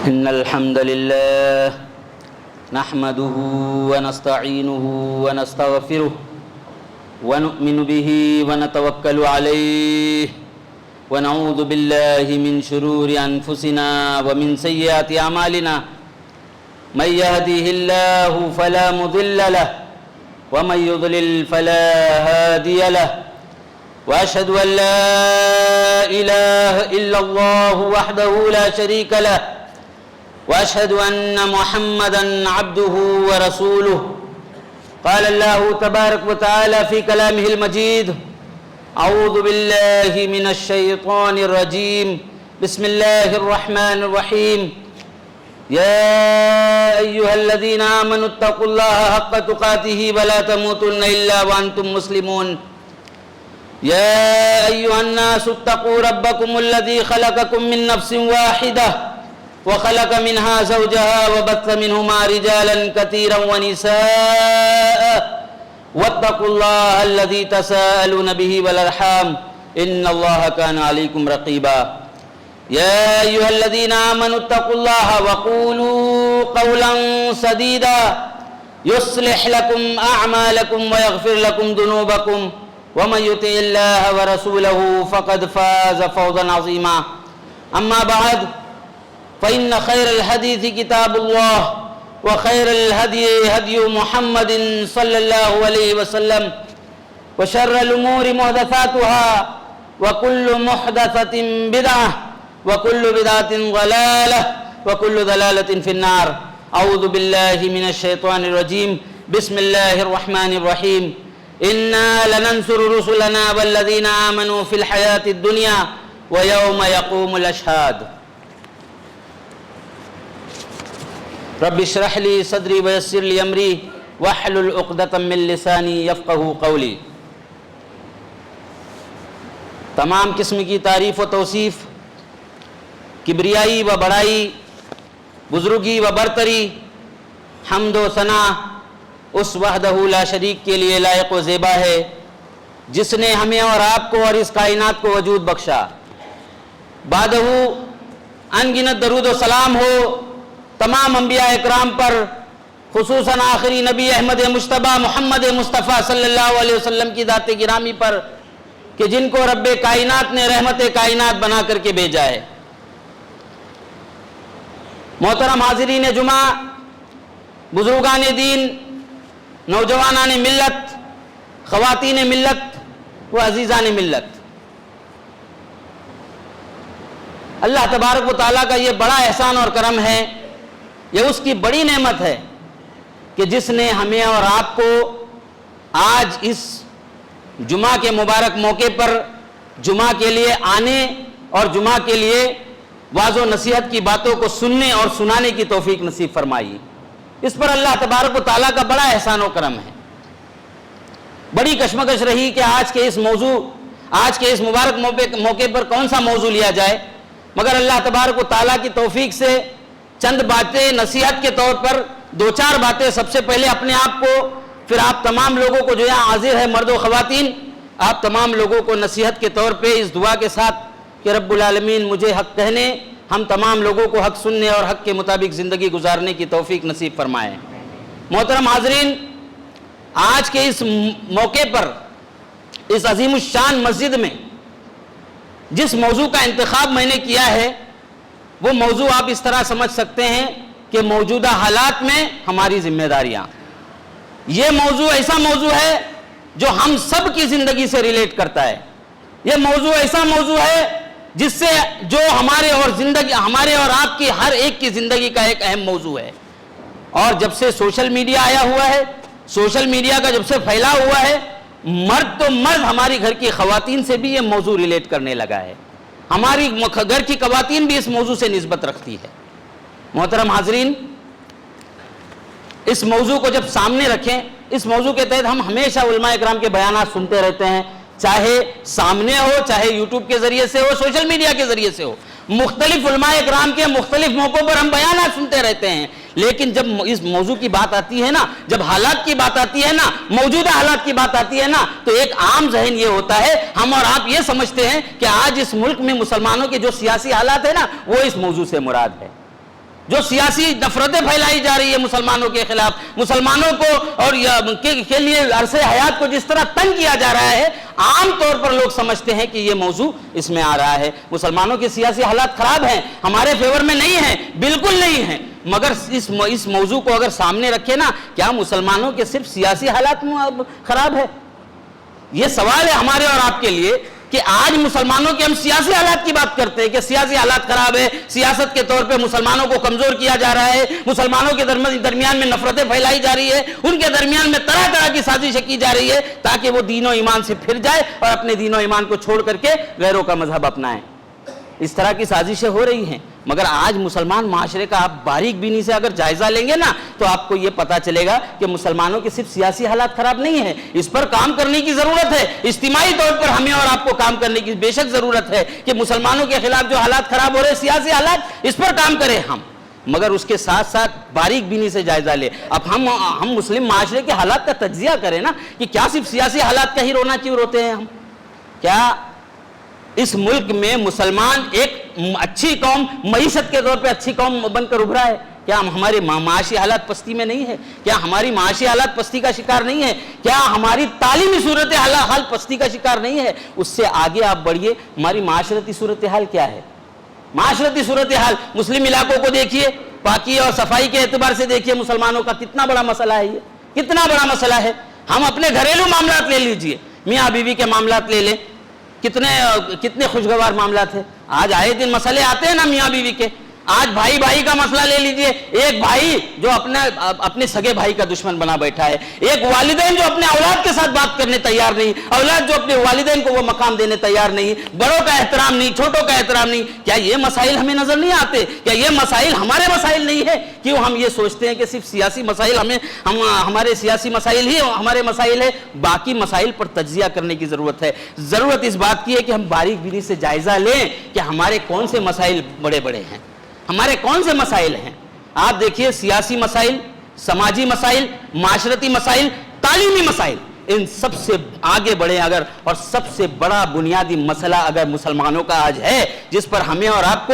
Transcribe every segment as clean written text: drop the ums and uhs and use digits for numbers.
إن الحمد لله نحمده ونستعينه ونستغفره ونؤمن به ونتوكل عليه ونعوذ بالله من شرور أنفسنا ومن سيئات أعمالنا من يهده الله فلا مضل له ومن يضلل فلا هادي له وأشهد أن لا إله إلا الله وحده لا شريك له وأشهد أن محمدًا عبده ورسوله قال الله تبارك وتعالى في كلامه المجيد أعوذ بالله من الشيطان الرجيم بسم الله الرحمن الرحيم يا أيها الذين آمنوا اتقوا الله حق تقاته ولا تموتن إلا وأنتم مسلمون يا أيها الناس اتقوا ربكم الذي خلقكم من نفس واحدة وخلق منها زوجها وبث منهما رجالا كثيرا ونساء واتقوا الله الذي تساءلون به والأرحام إن الله كان عليكم رقيبا يا أيها الذين آمنوا اتقوا الله وقولوا قولا سديدا يصلح لكم أعمالكم ويغفر لكم ذنوبكم ومن يطع الله ورسوله فقد فاز فوزا عظيما أما بعد فإن خير الحديث كتاب الله وخير الهدي هدي محمد صلى الله عليه وسلم وشر الأمور محدثاتها وكل محدثة بدعة وكل بدعة ضلالة وكل ضلالة في النار أعوذ بالله من الشيطان الرجيم بسم الله الرحمن الرحيم إنا لننصر رسلنا والذين آمنوا في الحياة الدنيا ويوم يقوم الأشهاد رب اشرح لي صدري ويسر لي امری واحلل عقدۃ من لسانی یفقہوا قولی۔ تمام قسم کی تعریف و توصیف، کبریائی و بڑائی، بزرگی و برتری، حمد و ثنا اس وحدہ لا شریک کے لیے لائق و زیبا ہے جس نے ہمیں اور آپ کو اور اس کائنات کو وجود بخشا۔ بعدہ انگنت درود و سلام ہو تمام انبیاء اکرام پر، خصوصاً آخری نبی احمد مجتبیٰ محمد مصطفیٰ صلی اللہ علیہ وسلم کی ذات گرامی پر کہ جن کو رب کائنات نے رحمت کائنات بنا کر کے بھیجا ہے۔ محترم حاضرین جمعہ، بزرگان دین، نوجوانان ملت، خواتین ملت و عزیزان ملت، اللہ تبارک و تعالیٰ کا یہ بڑا احسان اور کرم ہے، یہ اس کی بڑی نعمت ہے کہ جس نے ہمیں اور آپ کو آج اس جمعہ کے مبارک موقع پر جمعہ کے لیے آنے اور جمعہ کے لیے واعظ و نصیحت کی باتوں کو سننے اور سنانے کی توفیق نصیب فرمائی۔ اس پر اللہ تبارک و تعالیٰ کا بڑا احسان و کرم ہے۔ بڑی کشمکش رہی کہ آج کے اس مبارک موقع پر کون سا موضوع لیا جائے، مگر اللہ تبارک و تعالیٰ کی توفیق سے چند باتیں نصیحت کے طور پر، دو چار باتیں سب سے پہلے اپنے آپ کو، پھر آپ تمام لوگوں کو جو یہاں حاضر ہے مرد و خواتین، آپ تمام لوگوں کو نصیحت کے طور پہ اس دعا کے ساتھ کہ رب العالمین مجھے حق کہنے، ہم تمام لوگوں کو حق سننے اور حق کے مطابق زندگی گزارنے کی توفیق نصیب فرمائے۔ محترم حاضرین، آج کے اس موقع پر اس عظیم الشان مسجد میں جس موضوع کا انتخاب میں نے کیا ہے وہ موضوع آپ اس طرح سمجھ سکتے ہیں کہ موجودہ حالات میں ہماری ذمہ داریاں۔ یہ موضوع ایسا موضوع ہے جو ہم سب کی زندگی سے ریلیٹ کرتا ہے۔ یہ موضوع ایسا موضوع ہے جس سے جو ہمارے اور آپ کی ہر ایک کی زندگی کا ایک اہم موضوع ہے۔ اور جب سے سوشل میڈیا آیا ہوا ہے، سوشل میڈیا کا جب سے پھیلا ہوا ہے، مرد تو مرد ہماری گھر کی خواتین سے بھی یہ موضوع ریلیٹ کرنے لگا ہے، ہماری گھر کی خواتین بھی اس موضوع سے نسبت رکھتی ہے۔ محترم حاضرین، اس موضوع کو جب سامنے رکھیں، اس موضوع کے تحت ہم ہمیشہ علماء اکرام کے بیانات سنتے رہتے ہیں، چاہے سامنے ہو، چاہے یوٹیوب کے ذریعے سے ہو، سوشل میڈیا کے ذریعے سے ہو، مختلف علماء اکرام کے مختلف موقعوں پر ہم بیانات سنتے رہتے ہیں۔ لیکن جب اس موضوع کی بات آتی ہے نا، جب حالات کی بات آتی ہے نا، موجودہ حالات کی بات آتی ہے نا، تو ایک عام ذہن یہ ہوتا ہے، ہم اور آپ یہ سمجھتے ہیں کہ آج اس ملک میں مسلمانوں کے جو سیاسی حالات ہیں نا، وہ اس موضوع سے مراد ہے۔ جو سیاسی نفرتیں پھیلائی جا رہی ہے مسلمانوں کے خلاف، مسلمانوں کو اور کے لیے عرصے حیات کو جس طرح تنگ کیا جا رہا ہے، عام طور پر لوگ سمجھتے ہیں کہ یہ موضوع اس میں آ رہا ہے۔ مسلمانوں کے سیاسی حالات خراب ہیں، ہمارے فیور میں نہیں ہیں، بالکل نہیں ہیں، مگر اس موضوع کو اگر سامنے رکھے نا، کیا مسلمانوں کے صرف سیاسی حالات خراب ہے؟ یہ سوال ہے ہمارے اور آپ کے لیے کہ آج مسلمانوں کے ہم سیاسی حالات کی بات کرتے ہیں کہ سیاسی حالات خراب ہے، سیاست کے طور پہ مسلمانوں کو کمزور کیا جا رہا ہے، مسلمانوں کے درمیان میں نفرتیں پھیلائی جا رہی ہے، ان کے درمیان میں طرح طرح کی سازشیں کی جا رہی ہے تاکہ وہ دین و ایمان سے پھر جائے اور اپنے دین و ایمان کو چھوڑ کر کے غیروں کا مذہب اپنائیں۔ اس طرح کی سازشیں ہو رہی ہیں، مگر آج مسلمان معاشرے کا آپ باریک بینی سے اگر جائزہ لیں گے نا تو آپ کو یہ پتا چلے گا کہ مسلمانوں کے صرف سیاسی حالات خراب نہیں ہیں، اس پر کام کرنے کی ضرورت ہے، اجتماعی طور پر ہمیں اور آپ کو کام کرنے کی بے شک ضرورت ہے کہ مسلمانوں کے خلاف جو حالات خراب ہو رہے ہیں، سیاسی حالات، اس پر کام کریں ہم، مگر اس کے ساتھ ساتھ باریک بینی سے جائزہ لیں۔ اب ہم مسلم معاشرے کے حالات کا تجزیہ کریں نا کہ کیا صرف سیاسی حالات کا ہی رونا کیوں روتے ہیں ہم؟ کیا اس ملک میں مسلمان ایک اچھی قوم، معیشت کے طور پہ اچھی قوم بن کر ابھرا ہے؟ کیا ہمارے معاشی حالات پستی میں نہیں ہے؟ کیا ہماری معاشی حالات پستی کا شکار نہیں ہے؟ کیا ہماری تعلیمی صورتحال پستی کا شکار نہیں ہے؟ اس سے آگے آپ بڑھیے، ہماری معاشرتی صورتحال کیا ہے؟ معاشرتی صورتحال مسلم علاقوں کو دیکھیے، پاکی اور صفائی کے اعتبار سے دیکھیے، مسلمانوں کا کتنا بڑا مسئلہ ہے، یہ کتنا بڑا مسئلہ ہے۔ ہم اپنے گھریلو معاملات لے لیجئے، میاں بیوی کے معاملات لے لیں، کتنے خوشگوار معاملات ہیں۔ آج آئے دن مسئلے آتے ہیں نا میاں بیوی کے، آج بھائی بھائی کا مسئلہ لے لیجئے، ایک بھائی جو اپنے سگے بھائی کا دشمن بنا بیٹھا ہے، ایک والدین جو اپنے اولاد کے ساتھ بات کرنے تیار نہیں، اولاد جو اپنے والدین کو وہ مقام دینے تیار نہیں، بڑوں کا احترام نہیں، چھوٹوں کا احترام نہیں۔ کیا یہ مسائل ہمیں نظر نہیں آتے؟ کیا یہ مسائل ہمارے مسائل نہیں ہے؟ کیوں ہم یہ سوچتے ہیں کہ صرف سیاسی مسائل ہمارے سیاسی مسائل ہی ہمارے مسائل ہے؟ باقی مسائل پر تجزیہ کرنے کی ضرورت ہے۔ ضرورت اس بات کی ہے کہ ہم باریک بینی سے جائزہ لیں کہ ہمارے کون سے مسائل بڑے بڑے ہیں، ہمارے کون سے مسائل ہیں۔ آپ دیکھیے، سیاسی مسائل، سماجی مسائل، معاشرتی مسائل، تعلیمی مسائل، ان سب سے آگے بڑھیں اگر، اور سب سے بڑا بنیادی مسئلہ اگر مسلمانوں کا آج ہے جس پر ہمیں اور آپ کو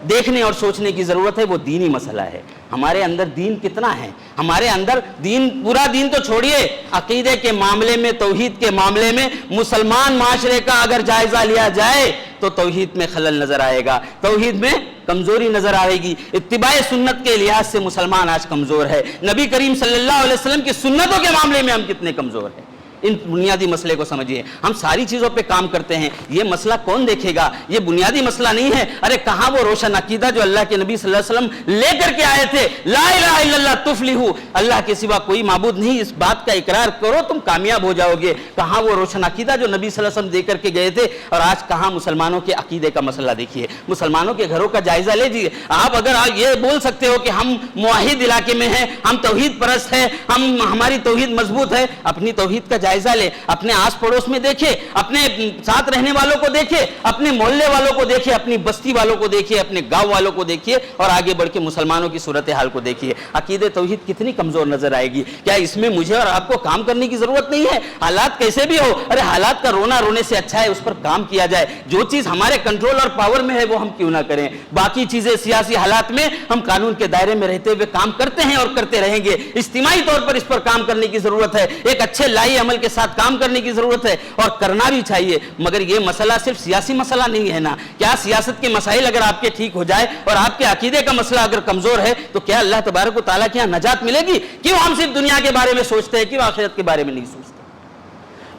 دیکھنے اور سوچنے کی ضرورت ہے، وہ دینی مسئلہ ہے۔ ہمارے اندر دین کتنا ہے؟ ہمارے اندر دین، پورا دین تو چھوڑیے، عقیدے کے معاملے میں، توحید کے معاملے میں مسلمان معاشرے کا اگر جائزہ لیا جائے تو توحید میں خلل نظر آئے گا، توحید میں کمزوری نظر آئے گی۔ اتباع سنت کے لحاظ سے مسلمان آج کمزور ہے۔ نبی کریم صلی اللہ علیہ وسلم کی سنتوں کے معاملے میں ہم کتنے کمزور ہیں۔ ان بنیادی مسئلے کو سمجھیے، ہم ساری چیزوں پہ کام کرتے ہیں، یہ مسئلہ کون دیکھے گا؟ یہ بنیادی مسئلہ نہیں ہے۔ ارے کہاں وہ روشن عقیدہ جو اللہ کے نبی صلی اللہ علیہ وسلم لے کر کے آئے تھے، لا الہ الا اللہ تفلحوا، اللہ کے سوا کوئی معبود نہیں، اس بات کا اقرار کرو تم کامیاب ہو جاؤ گے۔ کہاں وہ روشن عقیدہ جو نبی صلی اللہ علیہ وسلم دے کر کے گئے تھے؟ اور آج کہاں مسلمانوں کے عقیدے کا مسئلہ دیکھیے، مسلمانوں کے گھروں کا جائزہ لیجیے۔ آپ اگر یہ بول سکتے ہو کہ ہم موحد علاقے میں ہیں، ہم توحید پرست ہیں، ہماری توحید مضبوط ہے، اپنی توحید کا جائزہ لیں، اپنے آس پڑوس میں دیکھیں، اپنے ساتھ رہنے والوں کو دیکھیں، اپنے محلے والوں کو دیکھیں، اپنی بستی والوں کو دیکھیں، اپنے گاؤں والوں کو دیکھیں، اور آگے بڑھ کے مسلمانوں کی صورتحال کو دیکھیے۔ عقیدہ توحید کتنی کمزور نظر آئے گی۔ کیا اس میں مجھے اور آپ کو کام کرنے کی ضرورت نہیں ہے؟ حالات کیسے بھی ہو، ارے حالات کا رونا رونے سے اچھا ہے اس پر کام کیا جائے۔ جو چیز ہمارے کنٹرول اور پاور میں ہے وہ ہم کیوں نہ کریں؟ باقی چیزیں سیاسی حالات میں ہم قانون کے دائرے میں رہتے ہوئے کام کرتے ہیں اور کرتے رہیں گے۔ اجتماعی طور پر اس پر کام کرنے کی ضرورت ہے، ایک اچھے لائی عمل کے ساتھ کام کرنے کی ضرورت ہے، اور کرنا بھی چاہیے۔ مگر یہ مسئلہ صرف سیاسی مسئلہ نہیں ہے نا۔ کیا سیاست کے مسائل اگر آپ کے ٹھیک ہو جائے اور آپ کے عقیدے کا مسئلہ اگر کمزور ہے تو کیا اللہ تبارک و تعالیٰ کے یہاں نجات ملے گی؟ کیوں ہم صرف دنیا کے بارے میں سوچتے ہیں، کیوں آخرت کے بارے میں نہیں سوچتے؟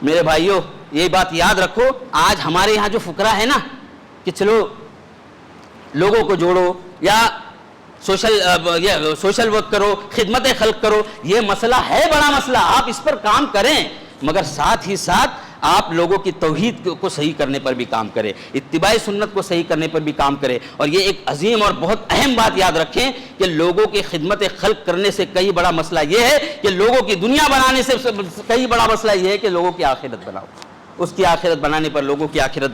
میرے بھائیوں، یہ بات یاد رکھو، آج ہمارے یہاں جو فقرا ہے نا کہ چلو لوگوں کو جوڑو یا سوشل ورک کرو، خدمت خلق کرو، یہ مسئلہ ہے بڑا مسئلہ، آپ اس پر کام کریں، مگر ساتھ ہی ساتھ آپ لوگوں کی توحید کو صحیح کرنے پر بھی کام کریں، اتباع سنت کو صحیح کرنے پر بھی کام کریں۔ اور یہ ایک عظیم اور بہت اہم بات یاد رکھیں کہ لوگوں کی خدمت خلق کرنے سے کئی بڑا مسئلہ یہ ہے کہ لوگوں کی دنیا بنانے سے کئی بڑا مسئلہ یہ ہے کہ لوگوں کی آخرت بناؤ۔ اس کی آخرت بنانے پر، لوگوں کی آخرت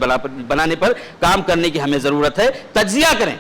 بنانے پر کام کرنے کی ہمیں ضرورت ہے۔ تجزیہ کریں،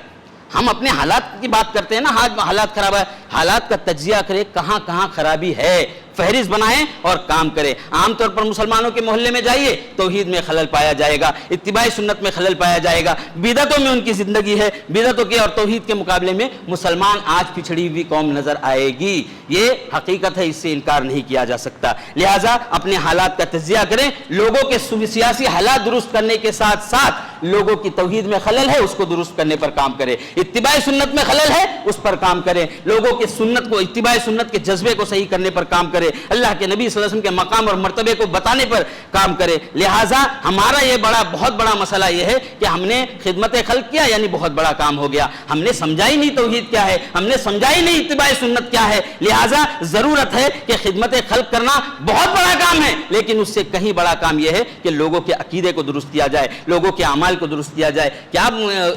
ہم اپنے حالات کی بات کرتے ہیں نا، حالات خراب ہے، حالات کا تجزیہ کریں، کہاں کہاں خرابی ہے، فہرست بنائیں اور کام کریں۔ عام طور پر مسلمانوں کے محلے میں جائیے، توحید میں خلل پایا جائے گا، اتباع سنت میں خلل پایا جائے گا، بدعتوں میں ان کی زندگی ہے، بدعتوں کے اور توحید کے مقابلے میں مسلمان آج پچھڑی ہوئی قوم نظر آئے گی۔ یہ حقیقت ہے، اس سے انکار نہیں کیا جا سکتا۔ لہٰذا اپنے حالات کا تجزیہ کریں، لوگوں کے سیاسی حالات درست کرنے کے ساتھ ساتھ لوگوں کی توحید میں خلل ہے اس کو درست کرنے پر کام کریں، اتباع سنت میں خلل ہے اس پر کام کریں، لوگوں کے سنت کو، اتباع سنت کے جذبے کو صحیح کرنے پر کام کریں، اللہ کے نبی صلی اللہ علیہ وسلم کے مقام اور مرتبے کو بتانے پر کام کریں۔ لہٰذا ہمارا یہ بہت بڑا مسئلہ یہ ہے کہ ہم نے خدمت خلق کیا، یعنی بہت بڑا کام ہو گیا، ہم نے سمجھا ہی نہیں توحید کیا ہے، ہم نے سمجھا ہی نہیں اتباع سنت کیا ہے۔ لہٰذا ضرورت ہے کہ خدمت خلق کرنا بہت بڑا کام ہے، لیکن اس سے کہیں بڑا کام یہ ہے کہ لوگوں کے عقیدے کو درست کیا جائے، لوگوں کے اعمال کو درست کیا جائے۔ کیا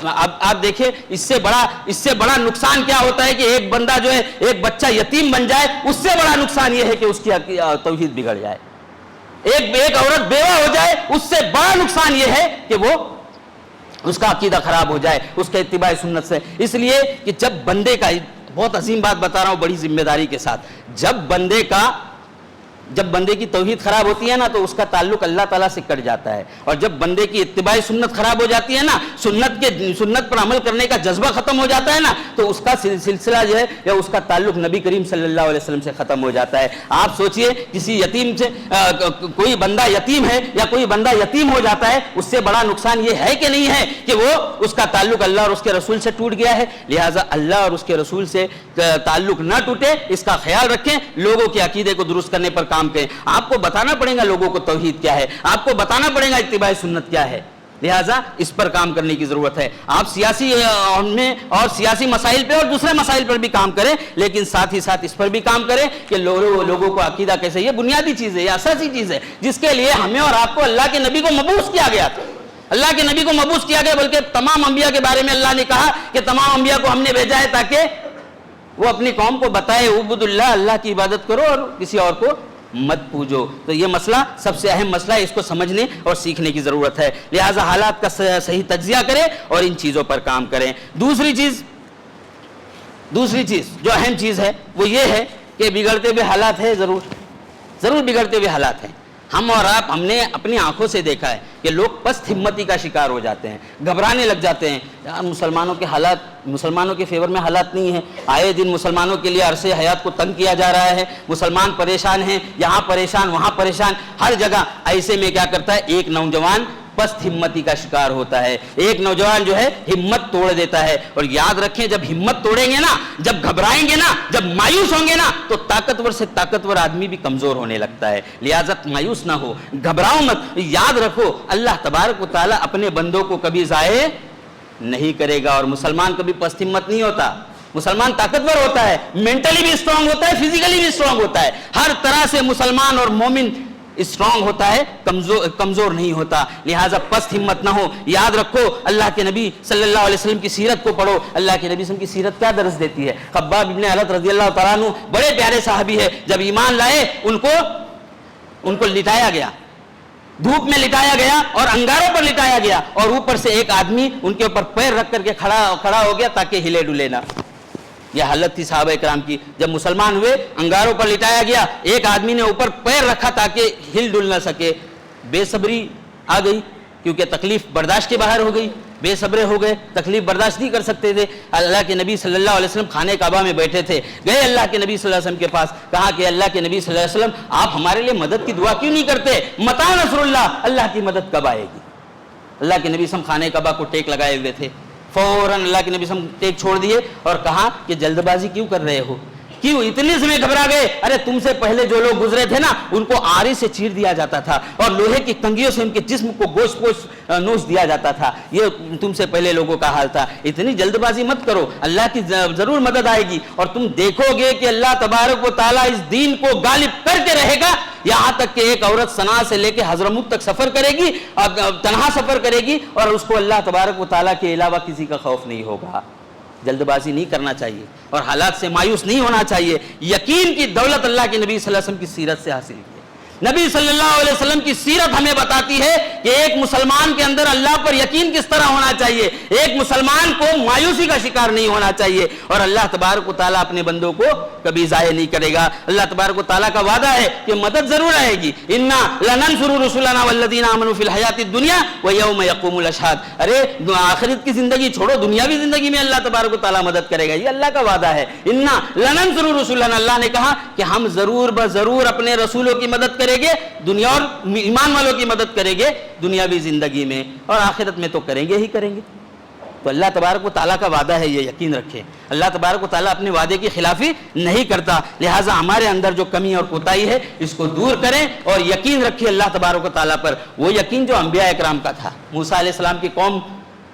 آپ دیکھیں اس سے بڑا نقصان کیا ہوتا ہے کہ ایک بندہ جو ہے، ایک بچہ یتیم بن جائے، اس سے بڑا نقصان یہ ہے کہ اس کی توحید بگڑ جائے۔ ایک عورت بیوہ ہو جائے، اس سے بڑا نقصان یہ ہے کہ وہ اس کا عقیدہ خراب ہو جائے اس کے اتباع سنت سے۔ اس لیے کہ جب بندے کا، بہت عظیم بات بتا رہا ہوں بڑی ذمہ داری کے ساتھ، جب بندے کی توحید خراب ہوتی ہے نا تو اس کا تعلق اللہ تعالیٰ سے کٹ جاتا ہے، اور جب بندے کی اتباع سنت خراب ہو جاتی ہے نا، سنت پر عمل کرنے کا جذبہ ختم ہو جاتا ہے نا، تو اس کا سلسلہ جو ہے یا اس کا تعلق نبی کریم صلی اللہ علیہ وسلم سے ختم ہو جاتا ہے۔ آپ سوچئے کسی یتیم سے، کوئی بندہ یتیم ہے یا کوئی بندہ یتیم ہو جاتا ہے، اس سے بڑا نقصان یہ ہے کہ نہیں ہے کہ وہ اس کا تعلق اللہ اور اس کے رسول سے ٹوٹ گیا ہے۔ لہٰذا اللہ اور اس کے رسول سے تعلق نہ ٹوٹے، اس کا خیال رکھیں، لوگوں کے عقیدے کو درست کرنے پر کام کریں۔ آپ کو بتانا پڑے گا لوگوں کو توحید کیا ہے، آپ کو بتانا پڑے گا اتباع سنت کیا ہے، لہٰذا اس پر کام کرنے کی ضرورت ہے۔ آپ سیاسی مسائل پہ اور دوسرے مسائل پر بھی کام کریں، لیکن ساتھ ہی ساتھ اس پر بھی کام کریں کہ لوگوں کو عقیدہ کیسے، یہ بنیادی چیز ہے، یہ اساسی چیز ہے جس کے لیے ہمیں اور آپ کو اللہ کے نبی کو مبعوث کیا گیا تھا، اللہ کے نبی کو مبعوث کیا گیا، بلکہ تمام انبیاء کے بارے میں اللہ نے کہا کہ تمام انبیاء کو ہم نے بھیجا ہے تاکہ وہ اپنی قوم کو بتائے اعبدوا اللہ، اللہ کی عبادت کرو اور کسی اور کو مت پوجو۔ تو یہ مسئلہ سب سے اہم مسئلہ ہے، اس کو سمجھنے اور سیکھنے کی ضرورت ہے۔ لہٰذا حالات کا صحیح تجزیہ کریں اور ان چیزوں پر کام کریں۔ دوسری چیز جو اہم چیز ہے وہ یہ ہے کہ بگڑتے ہوئے حالات ہے، ضرور بگڑتے ہوئے حالات ہیں۔ ہم اور آپ، ہم نے اپنی آنکھوں سے دیکھا ہے کہ لوگ پست ہمتی کا شکار ہو جاتے ہیں، گھبرانے لگ جاتے ہیں، یار مسلمانوں کے حالات، مسلمانوں کے فیور میں حالات نہیں ہیں، آئے دن مسلمانوں کے لیے عرصے حیات کو تنگ کیا جا رہا ہے، مسلمان پریشان ہیں، یہاں پریشان وہاں پریشان، ہر جگہ۔ ایسے میں کیا کرتا ہے، ایک نوجوان پست ہمتی کا شکار ہوتا ہے، ایک نوجوان جو ہے ہمت توڑ دیتا ہے۔ اور یاد رکھیں، جب ہمت توڑیں گے نا، جب گھبرائیں گے نا، جب مایوس ہوں گے نا، تو طاقتور سے طاقتور آدمی بھی کمزور ہونے لگتا ہے۔ لہذا مایوس نہ ہو، گھبراؤ مت، یاد رکھو اللہ تبارک و تعالیٰ اپنے بندوں کو کبھی ضائع نہیں کرے گا، اور مسلمان کبھی پست ہمت نہیں ہوتا، مسلمان طاقتور ہوتا ہے، مینٹلی بھی اسٹرانگ ہوتا ہے، فزیکلی بھی اسٹرانگ ہوتا ہے، ہر طرح سے مسلمان اور مومن اسٹرانگ ہوتا ہے، کمزور نہیں ہوتا۔ لہٰذا پست ہمت نہ ہو، یاد رکھو اللہ کے نبی صلی اللہ علیہ وسلم کی سیرت کو پڑھو، اللہ کے نبی صلی اللہ علیہ وسلم کی سیرت کیا درس دیتی ہے۔ خباب بن ارت رضی اللہ تعالیٰ عنہ بڑے پیارے صحابی ہے، جب ایمان لائے ان کو لٹایا گیا، دھوپ میں لٹایا گیا اور انگاروں پر لٹایا گیا، اور اوپر سے ایک آدمی ان کے اوپر پیر رکھ کر کے کھڑا ہو گیا تاکہ ہلے ڈلے نہ۔ یہ حالت تھی صحابہ کرام کی، جب مسلمان ہوئے انگاروں پر لٹایا گیا، ایک آدمی نے اوپر پیر رکھا تاکہ ہل ڈل نہ سکے، بے صبری آ گئی کیونکہ تکلیف برداشت کے باہر ہو گئی، بے صبرے ہو گئے، تکلیف برداشت نہیں کر سکتے تھے۔ اللہ کے نبی صلی اللہ علیہ وسلم خانہ کعبہ میں بیٹھے تھے، گئے اللہ کے نبی صلی اللہ علیہ وسلم کے پاس، کہا کہ اللہ کے نبی صلی اللہ علیہ وسلم آپ ہمارے لیے مدد کی دعا کیوں نہیں کرتے، متى نصر اللہ، اللہ کی مدد کب آئے گی۔ اللہ کے نبی صلی اللہ علیہ وسلم خانہ کعبہ کو ٹیک لگائے ہوئے تھے، فوراً اللہ کے نبی صلی اللہ علیہ وسلم ٹیک چھوڑ دیے اور کہا کہ جلد بازی کیوں کر رہے ہو، کیوں اتنے سے گھبرا گئے، ارے تم سے پہلے جو لوگ گزرے تھے نا ان کو آری سے چیر دیا جاتا تھا اور لوہے کی کنگھیوں سے ان کے جسم کو گوشت پوش نوچ دیا جاتا تھا، یہ تم سے پہلے لوگوں کا حال تھا، اتنی جلد بازی مت کرو، اللہ کی ضرور مدد آئے گی، اور تم دیکھو گے کہ اللہ تبارک و تعالیٰ اس دین کو غالب کر کے رہے گا، یہاں تک کہ ایک عورت صنعاء سے لے کے حضرموت تک سفر کرے گی، تنہا سفر کرے گی، اور اس کو اللہ تبارک و تعالیٰ کے علاوہ کسی کا خوف نہیں ہوگا۔ جلد بازی نہیں کرنا چاہیے اور حالات سے مایوس نہیں ہونا چاہیے، یقین کی دولت اللہ کے نبی صلی اللہ علیہ وسلم کی سیرت سے حاصل کی ہے۔ نبی صلی اللہ علیہ وسلم کی سیرت ہمیں بتاتی ہے کہ ایک مسلمان کے اندر اللہ پر یقین کس طرح ہونا چاہیے. ایک مسلمان کو مایوسی کا شکار نہیں ہونا چاہیے, اور اللہ تبارک و تعالیٰ اپنے بندوں کو کبھی ضائع نہیں کرے گا. اللہ تبارک و تعالیٰ کا وعدہ ہے کہ مدد ضرور آئے گی. انا لننصر رسلنا والذین آمنوا فی الحیات الدنیا ویوم یقوم الاشہاد. ارے آخرت کی زندگی چھوڑو, دنیاوی زندگی میں اللہ تبارک و تعالیٰ مدد کرے گا. یہ اللہ کا وعدہ ہے. انا لننصر رسلنا, اللہ نے کہا کہ ہم ضرور بضرور اپنے رسولوں کی مدد کریں گے, دنیا اور ایمان والوں کی مدد کریں گے دنیاوی زندگی میں, اور آخرت میں تو کریں گے ہی کریں گے. تو اللہ تبارک و تعالیٰ کا وعدہ ہے, یہ یقین رکھیں. اللہ تبارک و تعالیٰ اپنے وعدے کی خلافی نہیں کرتا, لہٰذا ہمارے اندر جو کمی اور کوتاہی ہے اس کو دور کریں اور یقین رکھیں اللہ تبارک و تعالیٰ پر. وہ یقین جو انبیاء اکرام کا تھا. موسیٰ علیہ السلام کی قوم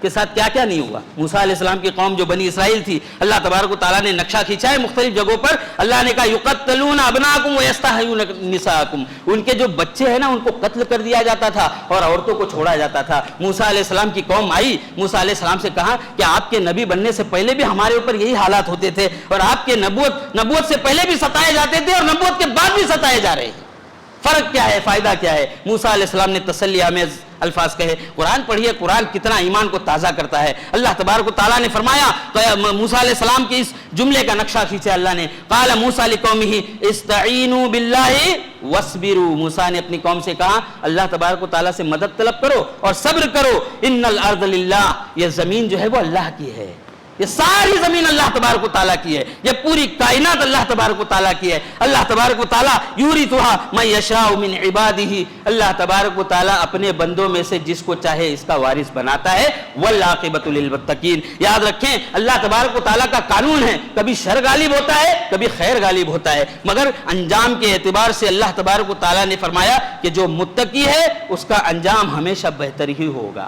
کے ساتھ کیا کیا نہیں ہوا. موسیٰ علیہ السلام کی قوم جو بنی اسرائیل تھی, اللہ تبارک و تعالیٰ نے نقشہ کھینچا ہے مختلف جگہوں پر. اللہ نے کہا یقتلون ابناءکم ویستحیون نساءکم, ان کے جو بچے ہیں نا ان کو قتل کر دیا جاتا تھا اور عورتوں کو چھوڑا جاتا تھا. موسیٰ علیہ السلام کی قوم آئی, موسیٰ علیہ السلام سے کہا کہ آپ کے نبی بننے سے پہلے بھی ہمارے اوپر یہی حالات ہوتے تھے, اور آپ کے نبوت سے پہلے بھی ستائے جاتے تھے اور نبوت کے بعد بھی ستائے جا رہے ہیں. فرق کیا ہے, فائدہ کیا ہے؟ موسیٰ علیہ السلام نے تسلی آمیز الفاظ کہے. قرآن پڑھیے, قرآن کتنا ایمان کو تازہ کرتا ہے. اللہ تبارک و تعالیٰ نے فرمایا, موسیٰ علیہ السلام کے اس جملے کا نقشہ کھینچا اللہ نے. قال موسیٰ لقومہ استعینوا باللہ واصبروا, موسیٰ نے اپنی قوم سے کہا اللہ تبارک و تعالیٰ سے مدد طلب کرو اور صبر کرو. ان الارض للہ, یہ زمین جو ہے وہ اللہ کی ہے, یہ ساری زمین اللہ تبارک و تعالیٰ کی ہے, یہ پوری کائنات اللہ تبارک و تعالیٰ کی ہے. اللہ تبارک و تعالیٰ یورثھا من یشاء من عبادہ, اللہ تبارک و تعالیٰ اپنے بندوں میں سے جس کو چاہے اس کا وارث بناتا ہے. والعاقبۃ للمتقین, یاد رکھیں اللہ تبارک و تعالیٰ کا قانون ہے, کبھی شر غالب ہوتا ہے کبھی خیر غالب ہوتا ہے, مگر انجام کے اعتبار سے اللہ تبارک و تعالیٰ نے فرمایا کہ جو متقی ہے اس کا انجام ہمیشہ بہتر ہی ہوگا.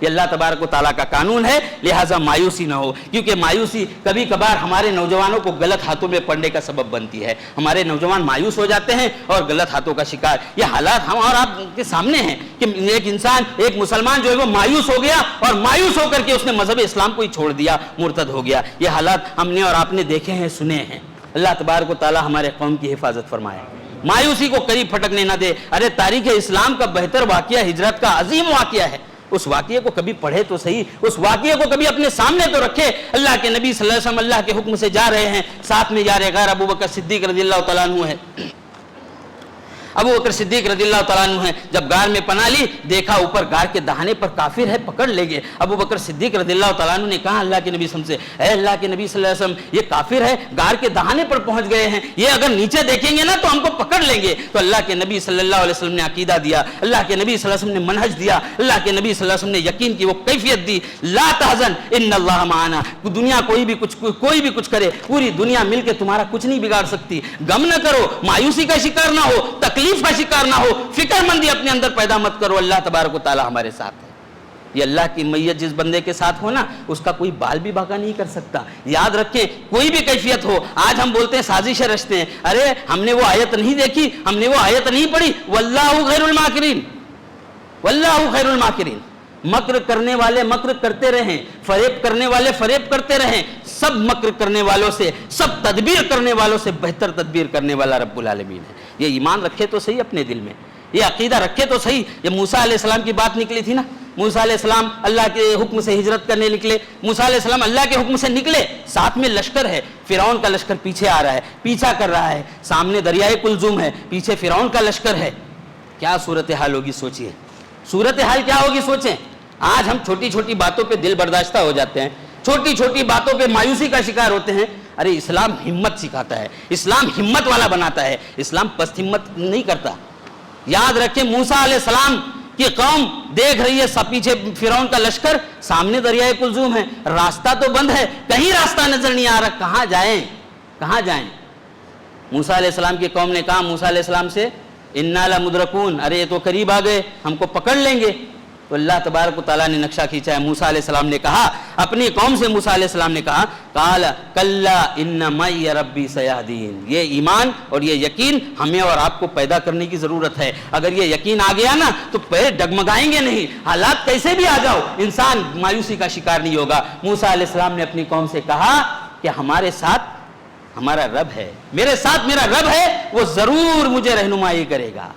یہ اللہ تبارک و تعالیٰ کا قانون ہے, لہٰذا مایوسی نہ ہو, کیونکہ مایوسی کبھی کبھار ہمارے نوجوانوں کو غلط ہاتھوں میں پڑنے کا سبب بنتی ہے. ہمارے نوجوان مایوس ہو جاتے ہیں اور غلط ہاتھوں کا شکار. یہ حالات ہم اور آپ کے سامنے ہیں کہ ایک انسان, ایک مسلمان جو ہے وہ مایوس ہو گیا اور مایوس ہو کر کے اس نے مذہب اسلام کو ہی چھوڑ دیا, مرتد ہو گیا. یہ حالات ہم نے اور آپ نے دیکھے ہیں, سنے ہیں. اللہ تبارک و تعالیٰ ہمارے قوم کی حفاظت فرمائے, مایوسی کو قریب پھٹکنے نہ دے. ارے تاریخ اسلام کا بہتر واقعہ ہجرت کا عظیم واقعہ ہے, اس واقعے کو کبھی پڑھے تو صحیح, اس واقعے کو کبھی اپنے سامنے تو رکھے. اللہ کے نبی صلی اللہ علیہ وسلم اللہ کے حکم سے جا رہے ہیں, ساتھ میں یار غیر ابو بکر صدیق رضی اللہ تعالیٰ عنہ ہے. ابو بکر صدیق رضی اللہ تعالیٰ عنہ ہیں, جب غار میں پناہ لی, دیکھا اوپر غار کے دہانے پر کافر ہے, پکڑ لے گئے. ابو بکر صدیق رضی اللہ تعالیٰ عنہ نے کہا اللہ کے نبی صلی اللہ علیہ وسلم سے, اے اللہ کے نبی صلی اللہ علیہ وسلم, یہ کافر ہے, غار کے دہانے پر پہنچ گئے ہیں, یہ اگر نیچے دیکھیں گے نا تو ہم کو پکڑ لیں گے. تو اللہ کے نبی صلی اللہ علیہ وسلم نے عقیدہ دیا, اللہ کے نبی صلی اللہ علیہ وسلم نے منہج دیا, اللہ کے نبی صلی اللہ علیہ وسلم نے یقین کی وہ کیفیت دی. لا تحزن ان اللہ معنا, دنیا کوئی بھی کچھ کرے, پوری دنیا مل کے تمہارا کچھ نہیں بگاڑ سکتی. غم نہ کرو, مایوسی کا شکار نہ ہو, تکلیف کا شکار نہ ہو, فکر مندی اپنے اندر پیدا مت کرو. اللہ تبارک و تعالیٰ ہمارے ساتھ ہے. یہ اللہ کی میت جس بندے کے ساتھ ہو نا, اس کا کوئی بال بھی باقا نہیں کر سکتا. یاد رکھیں, کوئی بھی کیفیت ہو. آج ہم بولتے ہیں سازشیں رچتے ہیں, ارے ہم نے وہ آیت نہیں دیکھی, ہم نے وہ آیت نہیں پڑھی, واللہ خیر الماکرین, واللہ خیر الماکرین. مکر کرنے والے مکر کرتے رہیں, فریب کرنے والے فریب کرتے رہیں, سب مکر کرنے والوں سے, سب تدبیر کرنے والوں سے بہتر تدبیر کرنے والا رب العالمین ہے. یہ ایمان رکھے تو صحیح اپنے دل میں, یہ عقیدہ رکھے تو صحیح. یہ موسیٰ علیہ السلام کی بات نکلی تھی نا, موسیٰ علیہ السلام اللہ کے حکم سے ہجرت کرنے نکلے. موسیٰ علیہ السلام اللہ کے حکم سے نکلے, ساتھ میں لشکر ہے, فرعون کا لشکر پیچھے آ رہا ہے, پیچھا کر رہا ہے, سامنے دریائے کلزم ہے, پیچھے فرعون کا لشکر ہے. کیا صورتحال ہوگی سوچئے, صورتحال کیا ہوگی سوچیں. آج ہم چھوٹی چھوٹی باتوں پہ دل برداشتہ ہو جاتے ہیں, چھوٹی چھوٹی باتوں پہ مایوسی کا شکار ہوتے ہیں. ارے اسلام ہمت سکھاتا ہے, اسلام ہمت والا بناتا ہے, اسلام پست ہمت نہیں کرتا. یاد رکھیں موسیٰ علیہ السلام کی قوم دیکھ رہی ہے, سب پیچھے فرعون کا لشکر, سامنے دریائے کلزوم ہے, راستہ تو بند ہے, کہیں راستہ نظر نہیں آ رہا, کہاں جائیں کہاں جائیں. موسیٰ علیہ السلام کی قوم نے کہا موسیٰ علیہ السلام سے, انا لمدرکون, ارے یہ تو قریب آ گئے, ہم کو پکڑ لیں گے. تو اللہ تبارک و تعالیٰ نے نقشہ کھینچا ہے. موسیٰ علیہ السلام نے کہا اپنی قوم سے, موسیٰ علیہ السلام نے کہا قال کلا ان معی ربی سیہدین. یہ ایمان اور یہ یقین ہمیں اور آپ کو پیدا کرنے کی ضرورت ہے. اگر یہ یقین آ گیا نا تو پیر ڈگمگائیں گے نہیں, حالات کیسے بھی آ جاؤ, انسان مایوسی کا شکار نہیں ہوگا. موسیٰ علیہ السلام نے اپنی قوم سے کہا کہ ہمارے ساتھ ہمارا رب ہے, میرے ساتھ میرا رب ہے, وہ ضرور مجھے رہنمائی کرے گا.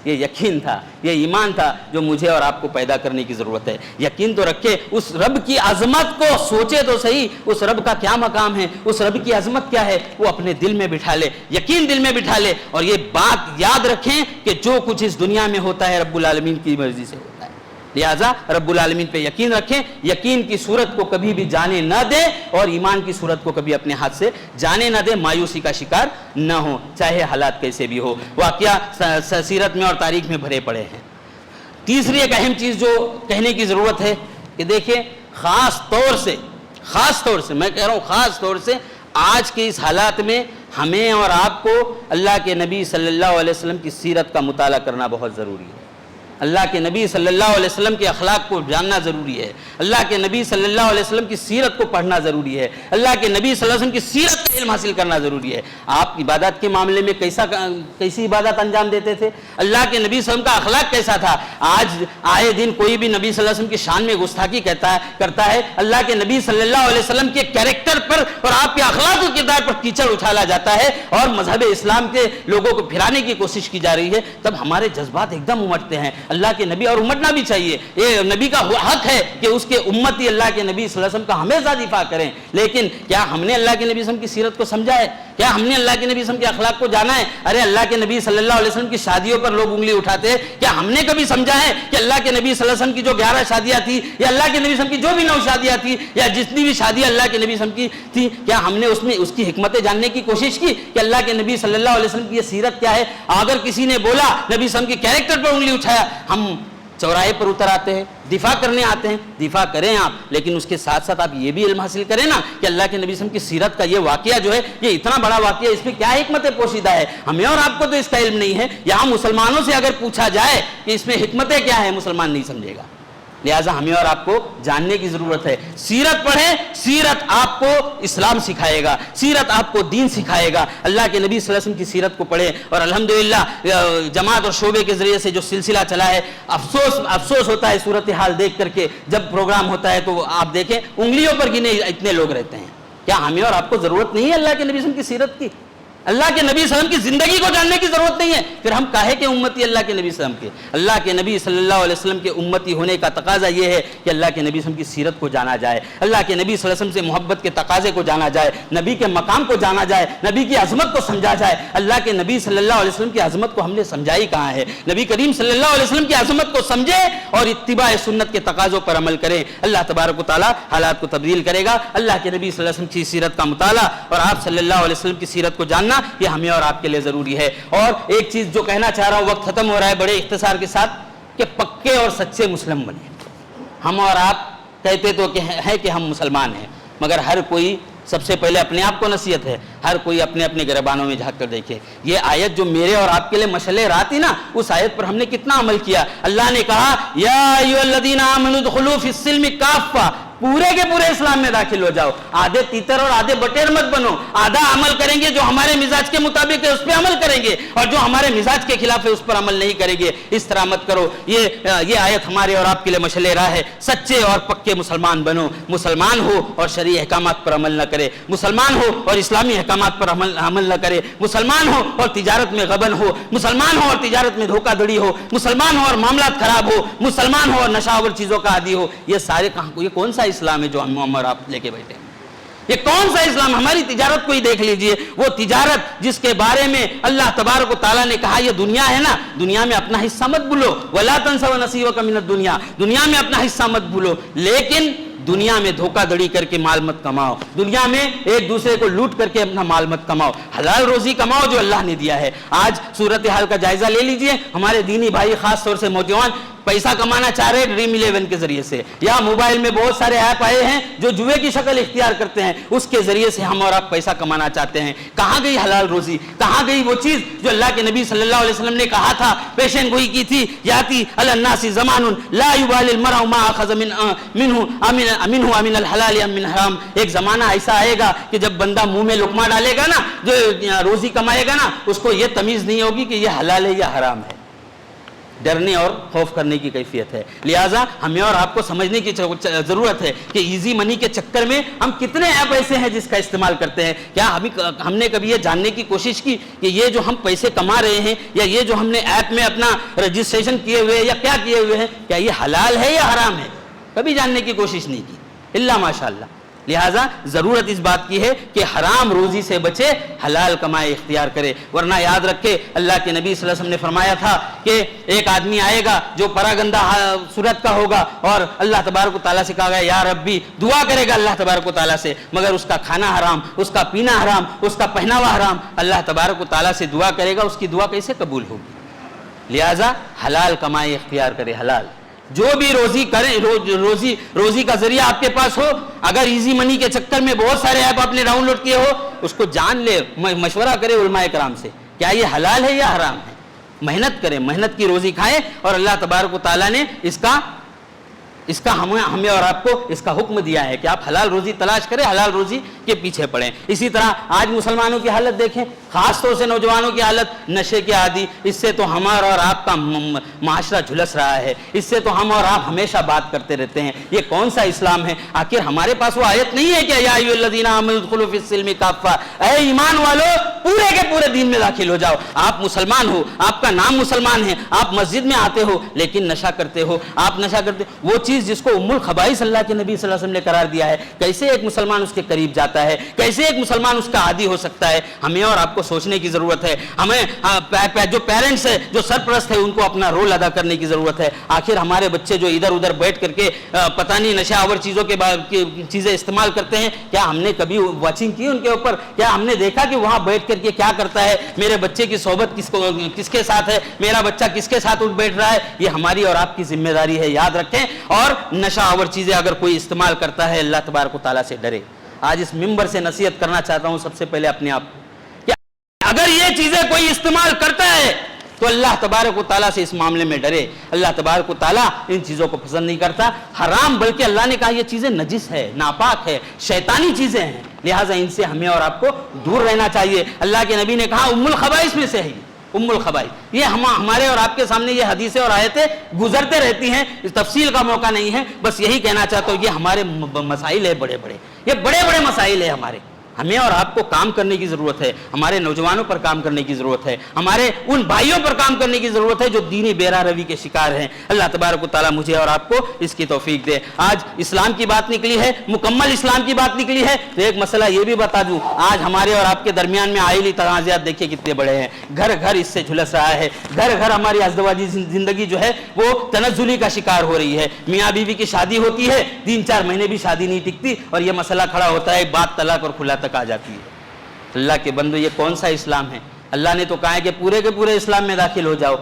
یہ یقین تھا، یہ ایمان تھا جو مجھے اور آپ کو پیدا کرنے کی ضرورت ہے۔ یقین تو رکھے، اس رب کی عظمت کو سوچے تو صحیح، اس رب کا کیا مقام ہے، اس رب کی عظمت کیا ہے، وہ اپنے دل میں بٹھا لے، یقین دل میں بٹھا لے، اور یہ بات یاد رکھیں کہ جو کچھ اس دنیا میں ہوتا ہے رب العالمین کی مرضی سے ہوتا ہے۔ لہٰذا رب العالمین پہ یقین رکھیں، یقین کی صورت کو کبھی بھی جانے نہ دیں، اور ایمان کی صورت کو کبھی اپنے ہاتھ سے جانے نہ دیں، مایوسی کا شکار نہ ہو، چاہے حالات کیسے بھی ہو۔ واقعہ سیرت میں اور تاریخ میں بھرے پڑے ہیں۔ تیسری ایک اہم چیز جو کہنے کی ضرورت ہے کہ دیکھیں، خاص طور سے میں کہہ رہا ہوں، خاص طور سے آج کے اس حالات میں ہمیں اور آپ کو اللہ کے نبی صلی اللہ علیہ وسلم کی سیرت کا مطالعہ کرنا بہت ضروری ہے۔ اللہ کے نبی صلی اللہ علیہ وسلم کے اخلاق کو جاننا ضروری ہے، اللہ کے نبی صلی اللہ علیہ وسلم کی سیرت کو پڑھنا ضروری ہے، اللہ کے نبی صلی اللہ علیہ وسلم کی سیرت کا علم حاصل کرنا ضروری ہے۔ آپ عبادت کے معاملے میں کیسی عبادت انجام دیتے تھے، اللہ کے نبی صلی اللہ علیہ وسلم کا اخلاق کیسا تھا؟ آج آئے دن کوئی بھی نبی صلی اللہ علیہ وسلم کی شان میں گستاخی کرتا ہے، اللہ کے نبی صلی اللہ علیہ وسلم کے کیریکٹر پر اور آپ کے اخلاق و کردار پر کیچڑ اچھالا جاتا ہے، اور مذہب اسلام کے لوگوں کو پھرانے کی کوشش کی جا رہی ہے، تب ہمارے جذبات ایک دم امٹتے ہیں۔ اللہ کے نبی، اور امٹنا بھی چاہیے، یہ نبی کا حق ہے کہ اس کے امتی اللہ کے نبی صلی اللہ علیہ وسلم کا ہمیشہ دفاع کریں، لیکن کیا ہم نے اللہ کے نبی صلی اللہ علیہ وسلم کی سیرت کو سمجھا ہے؟ کیا ہم نے اللہ کے نبی صلی اللہ علیہ وسلم کے اخلاق کو جانا ہے؟ ارے اللہ کے نبی صلی اللہ علیہ وسلم کی شادیوں پر لوگ انگلی اٹھاتے ہیں، کیا ہم نے کبھی سمجھا ہے کہ اللہ کے نبی صلی اللہ علیہ وسلم کی جو 11 شادیاں تھی، یا اللہ کے نبی صلی اللہ علیہ وسلم کی جو بھی 9 شادیاں تھی، یا جتنی بھی شادیاں اللہ کے نبی صلی اللہ علیہ وسلم کی تھی، کیا ہم نے اس میں اس کی حکمتیں جاننے کی کوشش کی کہ اللہ کے نبی صلی اللہ علیہ وسلم کی یہ سیرت کیا ہے؟ اگر کسی نے بولا نبی صلی اللہ علیہ وسلم کے کیریکٹر پر انگلی اٹھایا، ہم چوراہے پر اتر آتے ہیں، دفاع کرنے آتے ہیں، دفاع کریں آپ، لیکن اس کے ساتھ ساتھ آپ یہ بھی علم حاصل کریں نا کہ اللہ کے نبی صلی اللہ علیہ وسلم کی سیرت کا یہ واقعہ جو ہے، یہ اتنا بڑا واقعہ، اس میں کیا حکمت پوشیدہ ہے، ہمیں اور آپ کو تو اس کا علم نہیں ہے۔ یہاں مسلمانوں سے اگر پوچھا جائے کہ اس میں حکمتیں کیا ہے، مسلمان نہیں سمجھے گا۔ لہٰذا ہمیں اور آپ کو جاننے کی ضرورت ہے۔ سیرت پڑھیں، سیرت آپ کو اسلام سکھائے گا، سیرت آپ کو دین سکھائے گا۔ اللہ کے نبی صلی اللہ علیہ وسلم کی سیرت کو پڑھیں، اور الحمدللہ جماعت اور شعبے کے ذریعے سے جو سلسلہ چلا ہے، افسوس ہوتا ہے صورتحال دیکھ کر کے، جب پروگرام ہوتا ہے تو آپ دیکھیں انگلیوں پر گنے اتنے لوگ رہتے ہیں۔ کیا ہمیں اور آپ کو ضرورت نہیں ہے اللہ کے نبی صلی اللہ علیہ وسلم کی سیرت کی؟ اللہ کے نبی صلی اللہ علیہ وسلم کی زندگی کو جاننے کی ضرورت نہیں ہے، پھر ہم کاہے کہ امتی اللہ کے نبی صلی اللہ علیہ وسلم کے؟ اللہ کے نبی صلی اللہ علیہ وسلم کے امتی ہونے کا تقاضا یہ ہے کہ اللہ کے نبی صلی اللہ علیہ وسلم کی سیرت کو جانا جائے، اللہ کے نبی صلی اللہ علیہ وسلم سے محبت کے تقاضے کو جانا جائے، نبی کے مقام کو جانا جائے، نبی کی عظمت کو سمجھا جائے۔ اللہ کے نبی صلی اللہ علیہ وسلم کی عظمت کو ہم نے سمجھائی کہاں ہے؟ نبی کریم صلی اللہ علیہ وسلم کی عظمت کو سمجھے اور اتباع سنت کے تقاضوں پر عمل کریں، اللہ تبارک و تعالیٰ حالات کو تبدیل کرے گا۔ اللہ کے نبی صلی اللہ علیہ وسلم کی سیرت کا مطالعہ اور آپ صلی اللہ علیہ وسلم کی سیرت کو جاننا، یہ ہمیں اور آپ کے لیے ضروری ہے۔ اور ایک چیز جو کہنا چاہ رہا ہوں، وقت ختم ہو رہا ہے، بڑے اختصار کے ساتھ، کہ پکے اور سچے مسلم بنے۔ ہم اور آپ کہتے تو ہیں کہ ہم مسلمان ہیں، مگر ہر کوئی، سب سے پہلے اپنے آپ کو نصیحت ہے، ہر کوئی اپنے اپنے گریبانوں میں جھانک کر دیکھے۔ یہ آیت جو میرے اور آپ کے لیے مشعل راہ تھی نا، اس آیت پر ہم نے کتنا عمل کیا۔ اللہ نے کہا یا ایھا الذین آمنوا ادخلوا فی السلم کافہ، پورے کے پورے اسلام میں داخل ہو جاؤ، آدھے تیتر اور آدھے بٹیر مت بنو، آدھا عمل کریں گے جو ہمارے مزاج کے مطابق ہے اس پہ عمل کریں گے، اور جو ہمارے مزاج کے خلاف ہے اس پر عمل نہیں کریں گے، اس طرح مت کرو۔ یہ آیت ہمارے اور آپ کے لیے مشعل راہ ہے۔ سچے اور پکے مسلمان بنو، مسلمان ہو اور شرعی احکامات پر عمل نہ کرے، مسلمان ہو اور اسلامی احکامات پر عمل نہ کرے، مسلمان ہو اور تجارت میں غبن ہو، مسلمان ہو اور تجارت میں دھوکہ دھڑی ہو، مسلمان ہو اور معاملات خراب ہو، مسلمان ہو اور نشہ آور چیزوں کا عادی ہو۔ یہ سارے یہ کون سا اسلام ہے جو ہم اور آپ لے کے بیٹھے ہیں؟ یہ کون سا اسلام؟ ہماری تجارت کو ہی دیکھ لیجئے، وہ تجارت جس کے بارے میں اللہ تبارک و تعالیٰ نے کہا یہ دنیا ہے نا، دنیا میں اپنا حصہ مت بھولو، وَلَا تَنْسَوْا نَصِيبَكَ مِنَ الدُّنْيَا، دنیا میں اپنا حصہ مت بھولو، لیکن دنیا میں دھوکہ دھڑی کر کے مال مت کماؤ، دنیا میں ایک دوسرے کو لوٹ کر کے اپنا مال مت کماؤ، حلال روزی کماؤ جو اللہ نے دیا ہے۔ آج صورتحال کا جائزہ لے لیجئے، ہمارے دینی بھائی خاص طور سے نوجوان پیسہ کمانا چاہ رہے ڈریم 11 کے ذریعے سے، یا موبائل میں بہت سارے ایپ آئے ہیں جو جوئے کی شکل اختیار کرتے ہیں، اس کے ذریعے سے ہم اور آپ پیسہ کمانا چاہتے ہیں۔ کہاں گئی حلال روزی؟ کہاں گئی وہ چیز جو اللہ کے نبی صلی اللہ علیہ وسلم نے کہا تھا، پیشین گوئی کی تھی، یاتی علی الناس زمان لا یبالی المرء ما اخذ منہ من الحلال ام من حرام۔ ایک زمانہ ایسا آئے گا کہ جب بندہ منہ میں لقمہ ڈالے گا نا، جو روزی کمائے گا نا، اس کو یہ تمیز نہیں ہوگی کہ یہ حلال ہے یا حرام ہے۔ ڈرنے اور خوف کرنے کی کیفیت ہے۔ لہٰذا ہمیں اور آپ کو سمجھنے کی ضرورت ہے کہ ایزی منی کے چکر میں ہم کتنے ایپ ایسے ہیں جس کا استعمال کرتے ہیں۔ کیا ہم نے کبھی یہ جاننے کی کوشش کی کہ یہ جو ہم پیسے کما رہے ہیں یا یہ جو ہم نے ایپ میں اپنا رجسٹریشن کیے ہوئے یا کیا کیے ہوئے ہیں، کیا یہ حلال ہے یا حرام ہے؟ کبھی جاننے کی کوشش نہیں کی، الا ماشاء اللہ۔ لہٰذا ضرورت اس بات کی ہے کہ حرام روزی سے بچے، حلال کمائے اختیار کرے، ورنہ یاد رکھے اللہ کے نبی صلی اللہ علیہ وسلم نے فرمایا تھا کہ ایک آدمی آئے گا جو پراگندہ صورت کا ہوگا اور اللہ تبارک و تعالیٰ سے کہا گیا یا ربی، دعا کرے گا اللہ تبارک و تعالیٰ سے، مگر اس کا کھانا حرام، اس کا پینا حرام، اس کا پہناوا حرام، اللہ تبارک و تعالیٰ سے دعا کرے گا، اس کی دعا کیسے قبول ہوگی؟ لہٰذا حلال کمائے اختیار کرے، حلال جو بھی روزی کریں، روزی کا ذریعہ آپ کے پاس ہو، اگر ایزی منی کے چکر میں بہت سارے ایپ آپ نے ڈاؤن لوڈ کیے ہو، اس کو جان لے، مشورہ کرے علماء کرام سے، کیا یہ حلال ہے یا حرام ہے؟ محنت کریں، محنت کی روزی کھائیں، اور اللہ تبارک و تعالیٰ نے اس کا ہمیں اور آپ کو اس کا حکم دیا ہے کہ آپ حلال روزی تلاش کریں، حلال روزی کے پیچھے پڑیں۔ اسی طرح آج مسلمانوں کی حالت دیکھیں، خاص طور سے نوجوانوں کی حالت، نشے کے عادی، اس سے تو ہمارا اور آپ کا معاشرہ جھلس رہا ہے، اس سے تو ہم اور آپ ہمیشہ بات کرتے رہتے ہیں۔ یہ کون سا اسلام ہے؟ آخر ہمارے پاس وہ آیت نہیں ہے کہ یا ایھا الذین آمنوا ادخلوا فی السلم کافہ، اے ایمان والو پورے کے پورے دین میں داخل ہو جاؤ۔ آپ مسلمان ہو، آپ کا نام مسلمان ہے، آپ مسجد میں آتے ہو لیکن نشہ کرتے ہو، آپ نشہ کرتے، وہ چیز جس کو ام الخبائث اللہ کے نبی صلی اللہ علیہ وسلم نے قرار دیا ہے، کیسے ایک مسلمان اس کے قریب جاتا ہے؟ کیسے ایک مسلمان اس کا عادی ہو سکتا ہے؟ ہمیں اور آپ کو سوچنے کی ضرورت ہے۔ ہمیں جو پیرنٹس ہیں، جو سرپرست ہیں، ان کو اپنا رول ادا کرنے کی ضرورت ہے۔ آخر ہمارے بچے جو ادھر ادھر بیٹھ کر کے پتہ نہیں نشہ آور چیزیں استعمال کرتے ہیں، کیا ہم نے کبھی واچنگ کی ان کے اوپر؟ کیا ہم نے دیکھا کہ وہاں بیٹھ کر کے کیا کرتا ہے؟ میرے بچے کی صحبت کس کے ساتھ ہے؟ میرا بچہ کس کے ساتھ اٹھ بیٹھ رہا ہے؟ یہ ہماری اور آپ کی ذمہ داری ہے، یاد رکھیں۔ اور نشہ آور چیزیں اگر کوئی استعمال کرتا ہے، اللہ تبارک و تعالیٰ سے ڈرے۔ آج اس ممبر سے نصیحت کرنا چاہتا ہوں سب سے پہلے اپنے آپ کہ اگر یہ چیزیں کوئی استعمال کرتا ہے تو اللہ تبارک و تعالیٰ سے اس معاملے میں ڈرے۔ اللہ تبارک و تعالیٰ ان چیزوں کو پسند نہیں کرتا، حرام، بلکہ اللہ نے کہا یہ چیزیں نجس ہے، ناپاک ہے، شیطانی چیزیں ہیں، لہٰذا ان سے ہمیں اور آپ کو دور رہنا چاہیے۔ اللہ کے نبی نے کہا ام الخبائث میں سے ہے، ام الخبائث۔ یہ ہمارے اور آپ کے سامنے یہ حدیثیں اور آیتیں گزرتے رہتی ہیں، اس تفصیل کا موقع نہیں ہے، بس یہی کہنا چاہتا ہوں، یہ ہمارے مسائل ہیں بڑے بڑے، یہ بڑے بڑے مسائل ہیں ہمارے۔ ہمیں اور آپ کو کام کرنے کی ضرورت ہے، ہمارے نوجوانوں پر کام کرنے کی ضرورت ہے، ہمارے ان بھائیوں پر کام کرنے کی ضرورت ہے جو دینی بیرا روی کے شکار ہیں۔ اللہ تبارک و تعالیٰ مجھے اور آپ کو اس کی توفیق دے۔ آج اسلام کی بات نکلی ہے، مکمل اسلام کی بات نکلی ہے، تو ایک مسئلہ یہ بھی بتا دوں، آج ہمارے اور آپ کے درمیان میں عائلی تنازعات دیکھیے کتنے بڑے ہیں، گھر گھر اس سے جھلس رہا ہے، گھر گھر ہماری ازدواجی زندگی جو ہے وہ تنزلی کا شکار ہو رہی ہے۔ میاں بیوی کی شادی ہوتی ہے، 3-4 مہینے بھی شادی نہیں ٹکتی اور یہ مسئلہ کھڑا ہوتا ہے، بات طلاق اور کھلا تک آ جاتی ہے۔ اللہ کے بندو، یہ کون سا اسلام ہے؟ اللہ نے تو کہا ہے کہ پورے کے پورے اسلام میں داخل ہو جاؤ۔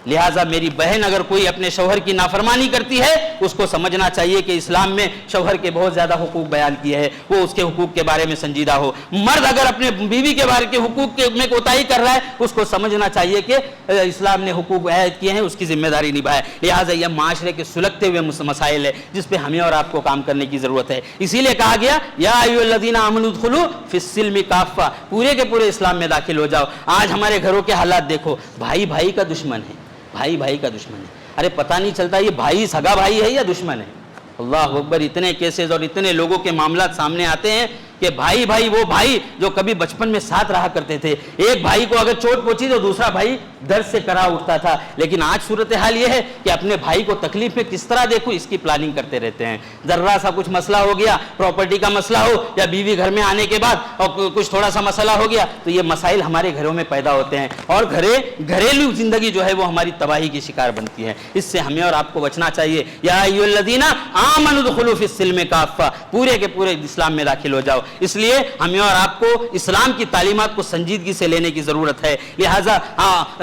لہٰذا میری بہن اگر کوئی اپنے شوہر کی نافرمانی کرتی ہے، اس کو سمجھنا چاہیے کہ اسلام میں شوہر کے بہت زیادہ حقوق بیان کیے ہیں، وہ اس کے حقوق کے بارے میں سنجیدہ ہو۔ مرد اگر اپنے بیوی کے بارے کے حقوق میں کوتاہی کر رہا ہے، اس کو سمجھنا چاہیے کہ اسلام نے حقوق عائد کیے ہیں، اس کی ذمہ داری نبھائے۔ لہٰذا یہ معاشرے کے سلگتے ہوئے مسائل ہے جس پہ ہمیں اور آپ کو کام کرنے کی ضرورت ہے۔ اسی لیے کہا گیا یا ایھا الذین آمنوا ادخلوا فی السلم کافہ، پورے کے پورے اسلام میں داخل ہو جاؤ۔ آج ہمارے گھروں کے حالات دیکھو، بھائی بھائی کا دشمن ہے، بھائی بھائی کا دشمن ہے، ارے پتہ نہیں چلتا یہ بھائی سگا بھائی ہے یا دشمن ہے۔ اللہ اکبر، اتنے کیسز اور اتنے لوگوں کے معاملات سامنے آتے ہیں کہ بھائی بھائی، وہ بھائی جو کبھی بچپن میں ساتھ رہا کرتے تھے، ایک بھائی کو اگر چوٹ پہنچی تو دوسرا بھائی درد سے کرا اٹھتا تھا، لیکن آج صورتحال یہ ہے کہ اپنے بھائی کو تکلیف میں کس طرح دیکھوں اس کی پلاننگ کرتے رہتے ہیں۔ ذرا سا کچھ مسئلہ ہو گیا، پراپرٹی کا مسئلہ ہو یا بیوی گھر میں آنے کے بعد اور کچھ تھوڑا سا مسئلہ ہو گیا تو یہ مسائل ہمارے گھروں میں پیدا ہوتے ہیں اور گھریلو زندگی جو ہے وہ ہماری تباہی کی شکار بنتی ہے۔ اس سے ہمیں اور آپ کو بچنا چاہیے۔ یا ایھا الذین آمنوا ادخلوا فی السلم کافہ، پورے کے پورے اسلام میں داخل ہو جاؤ۔ اس لیے ہمیں اور آپ کو اسلام کی تعلیمات کو سنجیدگی سے لینے کی ضرورت ہے۔ لہٰذا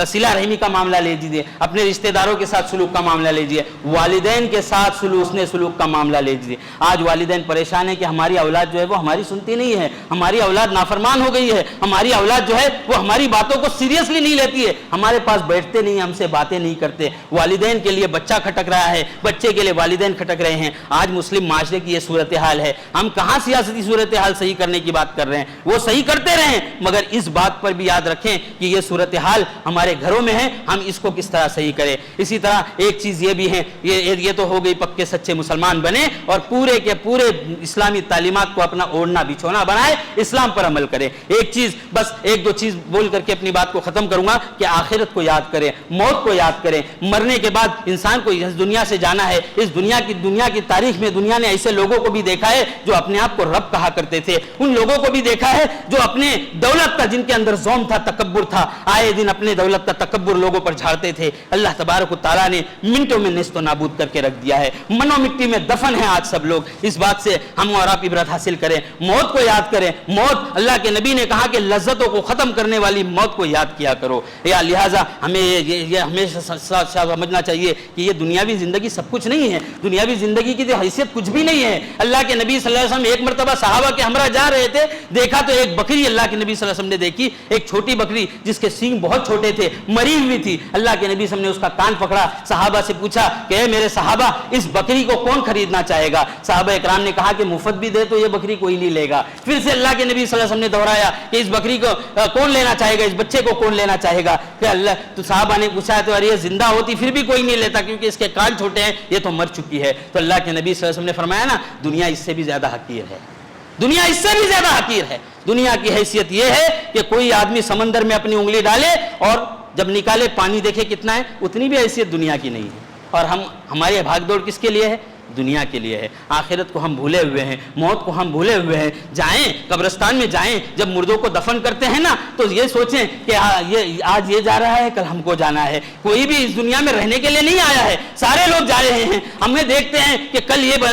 صلہ رحمی کا معاملہ لے لیجیے، اپنے رشتہ داروں کے ساتھ سلوک کا معاملہ لے لیجیے، والدین کے ساتھ حسن سلوک کا معاملہ لے لیجیے۔ آج والدین پریشان ہیں کہ ہماری اولاد جو ہے وہ ہماری سنتی نہیں ہے، ہماری اولاد نافرمان ہو گئی ہے، ہماری اولاد جو ہے وہ ہماری باتوں کو سیریسلی نہیں لیتی ہے، ہمارے پاس بیٹھتے نہیں، ہم سے باتیں نہیں کرتے۔ والدین کے لیے بچہ کھٹک رہا ہے، بچے کے لیے والدین کھٹک رہے ہیں۔ آج مسلم معاشرے کی یہ صورتحال ہے۔ ہم کہاں سیاسی صورتحال صحیح کرنے کی بات کر رہے ہیں، وہ صحیح کرتے رہیں، مگر اس بات پر بھی یاد رکھیں کہ یہ صورتحال ہمارے گھروں میں ہے، ہم اس کو کس طرح صحیح کریں۔ اسی طرح ایک چیز یہ بھی ہے، یہ تو ہو گئی پکے سچے مسلمان بنے اور پورے کے پورے اسلامی تعلیمات کو اپنا اوڑھنا بچھونا بنائے، اسلام پر عمل کریں۔ ایک چیز بس ایک دو چیز بول کر کے اپنی بات کو ختم کروں گا کہ آخرت کو یاد کریں، موت کو یاد کریں۔ مرنے کے بعد انسان کو اس دنیا سے جانا ہے۔ اس دنیا کی تاریخ میں دنیا نے ایسے لوگوں کو بھی دیکھا ہے جو اپنے آپ کو رب کہا کرتے تھے، ان لوگوں کو بھی دیکھا ہے جو اپنے دولت کا، جن کے اندر زوم تھا، تکبر تھا، آئے دن اپنے دولت کا تکبر لوگوں پر جھاڑتے تھے۔ اللہ تبارک و تعالیٰ نے منٹوں میں نیست و نابود کر کے رکھ دیا ہے، منو مٹی میں دفن ہے آج سب لوگ۔ اس بات سے ہم اور آپ عبرت حاصل کریں، موت کو یاد کریں۔ موت، اللہ کے نبی نے کہا کہ لذتوں کو ختم کرنے والی موت کو یاد کیا کرو۔ یا لہٰذا ہمیں یہ ہمیشہ سمجھنا چاہیے کہ یہ دنیاوی زندگی سب کچھ نہیں ہے، دنیاوی زندگی کی حیثیت کچھ بھی نہیں ہے۔ اللہ کے نبی صلی اللہ علیہ وسلم ایک مرتبہ صحابہ کے ہمراہ جا رہے تھے، دیکھا تو ایک بکری اللہ کے نبی صلی اللہ علیہ وسلم نے دیکھی، ایک چھوٹی بکری جس کے سینگ بہت چھوٹے تھے، مری ہوئی تھی۔ اللہ کے نبی صلی اللہ علیہ وسلم نے اس کا کان پکڑا، صحابہ سے پوچھا کہ اے میرے صحابہ، اس بکری کو کون خریدنا چاہے گا؟ صحابہ اکرام نے کہا کہ مفت بھی دے تو یہ بکری کوئی نہیں لے گا۔ پھر سے اللہ کے نبی صلی اللہ علیہ وسلم نے دہرایا کہ اس بکری کو کون لینا چاہے گا، اس بچے کو کون لینا چاہے گا؟ کہ اللہ تو صحابہ نے پوچھا تو ارے یہ زندہ ہوتی پھر بھی کوئی نہیں لیتا کیونکہ اس کے کان چھوٹے ہیں، یہ تو مر چکی ہے۔ تو اللہ کے نبی صلی اللہ علیہ وسلم نے فرمایا نا، دنیا اس سے بھی زیادہ حقیر ہے، دنیا اس سے بھی زیادہ حقیر ہے۔ دنیا کی حیثیت یہ ہے کہ کوئی آدمی سمندر میں اپنی انگلی ڈالے اور جب نکالے پانی دیکھے کتنا ہے، اتنی بھی حیثیت دنیا کی نہیں ہے۔ اور ہماری بھاگ دوڑ کس کے لیے ہے؟ دنیا کے لیے ہے۔ آخرت کو ہم بھولے ہوئے ہیں، موت کو ہم بھولے ہوئے ہیں۔ جائیں قبرستان میں جائیں، جب مردوں کو دفن کرتے ہیں نا تو یہ سوچیں کہ آج یہ جا رہا ہے، کل ہم کو جانا ہے۔ کوئی بھی اس دنیا میں رہنے کے لیے نہیں آیا ہے، سارے لوگ جا رہے ہیں۔ ہمیں دیکھتے ہیں کہ کل یہ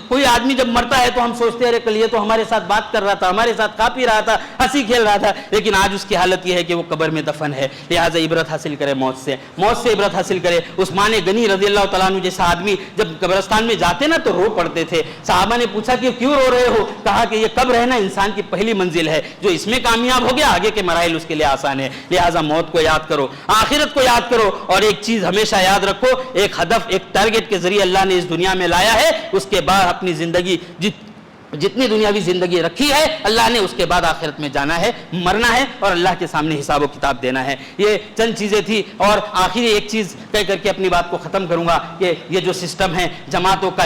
کوئی آدمی جب مرتا ہے تو ہم سوچتے ہیں ارے کل یہ تو ہمارے ساتھ بات کر رہا تھا، ہمارے ساتھ کھا پی رہا تھا، ہنسی کھیل رہا تھا، لیکن آج اس کی حالت یہ ہے کہ وہ قبر میں دفن ہے۔ لہٰذا عبرت حاصل کرے موت سے، موت سے عبرت حاصل کرے۔ عثمان غنی رضی اللہ تعالیٰ عنہ جیسا آدمی جب قبرستان میں جاتے نا تو رو پڑتے تھے۔ صحابہ نے پوچھا کہ کیوں رو رہے ہو؟ کہا کہ یہ قبر ہے نا انسان کی پہلی منزل ہے، جو اس میں کامیاب ہو گیا آگے کے مراحل اس کے لیے آسان ہے۔ لہٰذا موت کو یاد کرو، آخرت کو یاد کرو، اور ایک چیز ہمیشہ یاد رکھو، ایک ہدف، ایک ٹارگٹ کے ذریعے اللہ نے اس دنیا میں لایا ہے، اس کے بعد اپنی زندگی جتنی دنیاوی زندگی رکھی ہے اللہ نے، اس کے بعد آخرت میں جانا ہے، مرنا ہے اور اللہ کے سامنے حساب و کتاب دینا ہے۔ یہ چند چیزیں تھی، اور آخری ایک چیز کہہ کر کے اپنی بات کو ختم کروں گا کہ یہ جو سسٹم ہے جماعتوں کا،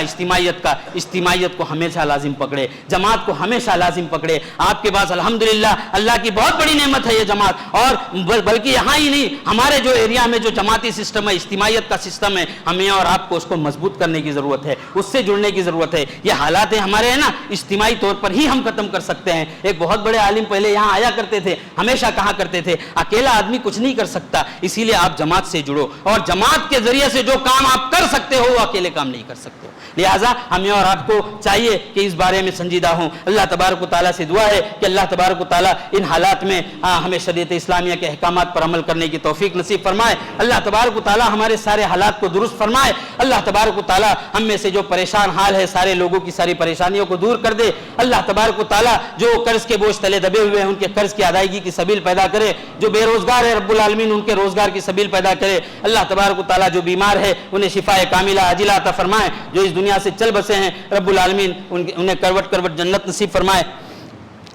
اجتماعیت کو ہمیشہ لازم پکڑے، جماعت کو ہمیشہ لازم پکڑے۔ آپ کے پاس الحمدللہ اللہ کی بہت بڑی نعمت ہے یہ جماعت، اور بلکہ یہاں ہی نہیں، ہمارے جو ایریا میں جو جماعتی سسٹم ہے، اجتماعیت کا سسٹم ہے، ہمیں اور آپ کو اس کو مضبوط کرنے کی ضرورت ہے، اس سے جڑنے کی ضرورت ہے۔ یہ حالات ہمارے ہیں نا، اجتماعی طور پر ہی ہم ختم کر سکتے ہیں۔ ایک بہت بڑے عالم پہلے یہاں آیا کرتے تھے، ہمیشہ کہا کرتے تھے اکیلا آدمی کچھ نہیں کر سکتا، اسی لیے آپ جماعت سے جڑو، اور جماعت کے ذریعے سے جو کام آپ کر سکتے ہو وہ اکیلے کام نہیں کر سکتے۔ لہٰذا ہمیں اور آپ کو چاہیے کہ اس بارے میں سنجیدہ ہوں۔ اللہ تبارک و تعالیٰ سے دعا ہے کہ اللہ تبارک و تعالیٰ ان حالات میں ہمیں شریعت اسلامیہ کے احکامات پر عمل کرنے کی توفیق نصیب فرمائے۔ اللہ تبارک و تعالیٰ ہمارے سارے حالات کو درست فرمائے۔ اللہ تبارک و تعالیٰ ہم میں سے جو پریشان حال ہے سارے لوگوں کی ساری پریشانیوں کو دور کر دے۔ اللہ تبارک و تعالیٰ جو قرض کے بوجھ تلے دبے ہوئے ہیں ان کے قرض کی ادائیگی کی سبیل پیدا کرے، جو بے روزگار ہے رب العالمین ان کے روزگار کی سبیل پیدا کرے۔ اللہ تبارک و تعالیٰ جو بیمار ہے انہیں شفائے کاملہ عاجلہ عطا فرمائے، جو اس دنیا سے چل بسے ہیں رب العالمین انہیں کروٹ کروٹ جنت نصیب فرمائے۔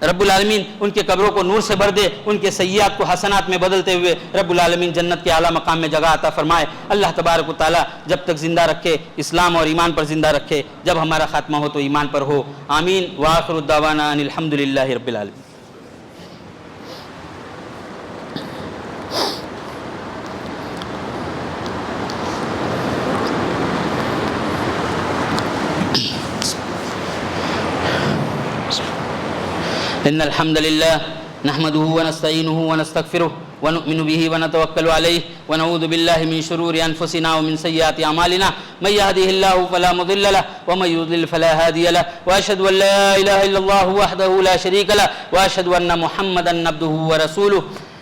رب العالمین ان کے قبروں کو نور سے بھر دے، ان کے سیئات کو حسنات میں بدلتے ہوئے رب العالمین جنت کے اعلیٰ مقام میں جگہ عطا فرمائے۔ اللہ تبارک و تعالیٰ جب تک زندہ رکھے اسلام اور ایمان پر زندہ رکھے، جب ہمارا خاتمہ ہو تو ایمان پر ہو۔ آمین وآخر الدعوانا ان الحمدللہ رب العالمین۔ إن الحمد لله نحمده ونستعينه ونستغفره ونؤمن به ونتوكل عليه ونعوذ بالله من شرور أنفسنا ومن سيئات أعمالنا من يهده الله فلا مضل له ومن يضلل فلا هادي له وأشهد أن لا إله إلا الله وحده لا شريك له وأشهد أن محمدا عبده ورسوله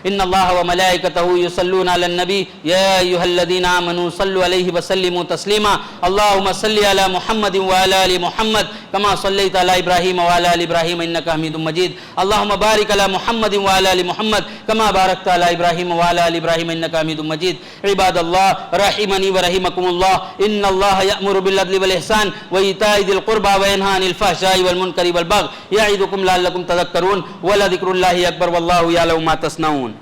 ان اللہ وملائکتہ یصلون علی النبی یا ایھا الذین آمنوا صلوا علیہ وسلموا تسلیما اللہم صل علی محمد وعلی آل محمد کما صلیت علی ابراہیم وعلی آل ابراہیم انک حمید مجید اللہم بارک علی محمد وعلی آل محمد کما بارکت علی ابراہیم وعلی آل ابراہیم انک حمید مجید عباد اللہ رحمنی ورحمکم اللہ ان اللہ یأمر بالعدل والإحسان وإیتاء ذی القربى وینہی عن الفحشاء والمنکر والبغی یعظکم لعلکم تذکرون ولذکر اللہ اکبر واللہ یعلم ما تصنعون.